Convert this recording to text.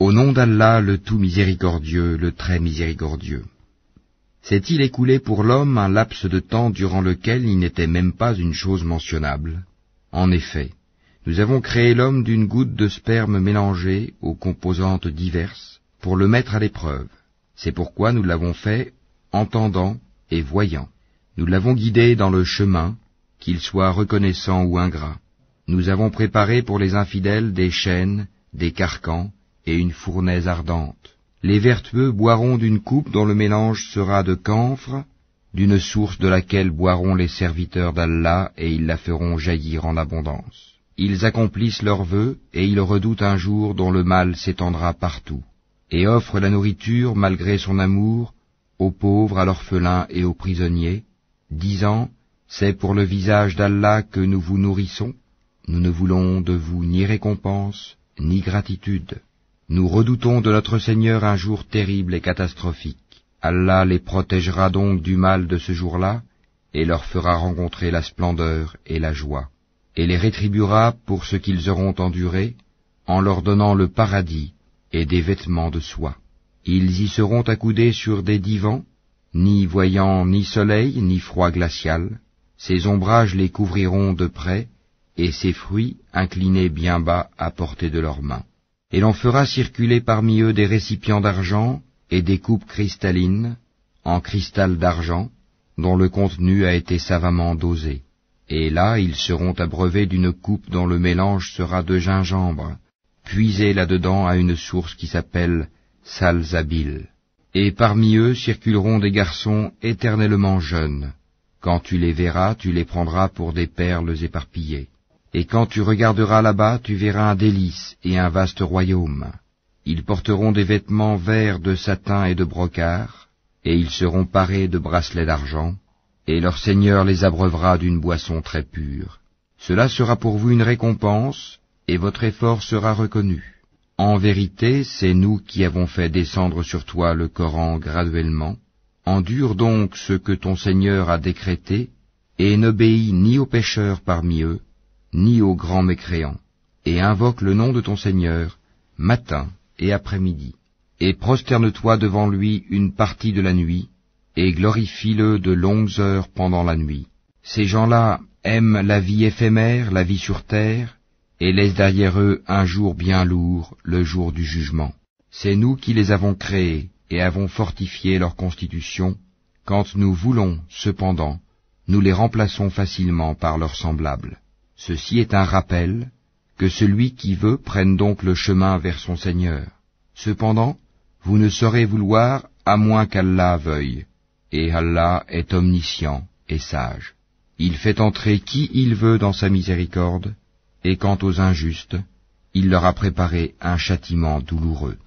Au nom d'Allah, le tout miséricordieux, le très miséricordieux. S'est-il écoulé pour l'homme un laps de temps durant lequel il n'était même pas une chose mentionnable? En effet, nous avons créé l'homme d'une goutte de sperme mélangée aux composantes diverses pour le mettre à l'épreuve. C'est pourquoi nous l'avons fait entendant et voyant. Nous l'avons guidé dans le chemin, qu'il soit reconnaissant ou ingrat. Nous avons préparé pour les infidèles des chaînes, des carcans et une fournaise ardente. Les vertueux boiront d'une coupe dont le mélange sera de camphre, d'une source de laquelle boiront les serviteurs d'Allah et ils la feront jaillir en abondance. Ils accomplissent leurs vœux et ils redoutent un jour dont le mal s'étendra partout, et offrent la nourriture malgré son amour aux pauvres, à l'orphelin et aux prisonniers, disant « C'est pour le visage d'Allah que nous vous nourrissons, nous ne voulons de vous ni récompense, ni gratitude. Nous redoutons de notre Seigneur un jour terrible et catastrophique. Allah les protégera donc du mal de ce jour-là, et leur fera rencontrer la splendeur et la joie, et les rétribuera pour ce qu'ils auront enduré, en leur donnant le paradis et des vêtements de soie. Ils y seront accoudés sur des divans, ni voyant ni soleil, ni froid glacial. Ces ombrages les couvriront de près, et ces fruits inclinés bien bas à portée de leurs mains. Et l'on fera circuler parmi eux des récipients d'argent et des coupes cristallines, en cristal d'argent, dont le contenu a été savamment dosé. Et là, ils seront abreuvés d'une coupe dont le mélange sera de gingembre, puisé là-dedans à une source qui s'appelle Salsabil. Et parmi eux circuleront des garçons éternellement jeunes. Quand tu les verras, tu les prendras pour des perles éparpillées. Et quand tu regarderas là-bas, tu verras un délice et un vaste royaume. Ils porteront des vêtements verts de satin et de brocart, et ils seront parés de bracelets d'argent, et leur Seigneur les abreuvera d'une boisson très pure. Cela sera pour vous une récompense, et votre effort sera reconnu. En vérité, c'est nous qui avons fait descendre sur toi le Coran graduellement. Endure donc ce que ton Seigneur a décrété, et n'obéis ni aux pécheurs parmi eux, ni aux grands mécréants, et invoque le nom de ton Seigneur, matin et après-midi, et prosterne-toi devant lui une partie de la nuit, et glorifie-le de longues heures pendant la nuit. Ces gens-là aiment la vie éphémère, la vie sur terre, et laissent derrière eux un jour bien lourd, le jour du jugement. C'est nous qui les avons créés, et avons fortifié leur constitution. Quand nous voulons, cependant, nous les remplaçons facilement par leurs semblables. Ceci est un rappel, que celui qui veut prenne donc le chemin vers son Seigneur. Cependant, vous ne saurez vouloir à moins qu'Allah veuille, et Allah est omniscient et sage. Il fait entrer qui il veut dans sa miséricorde, et quant aux injustes, il leur a préparé un châtiment douloureux.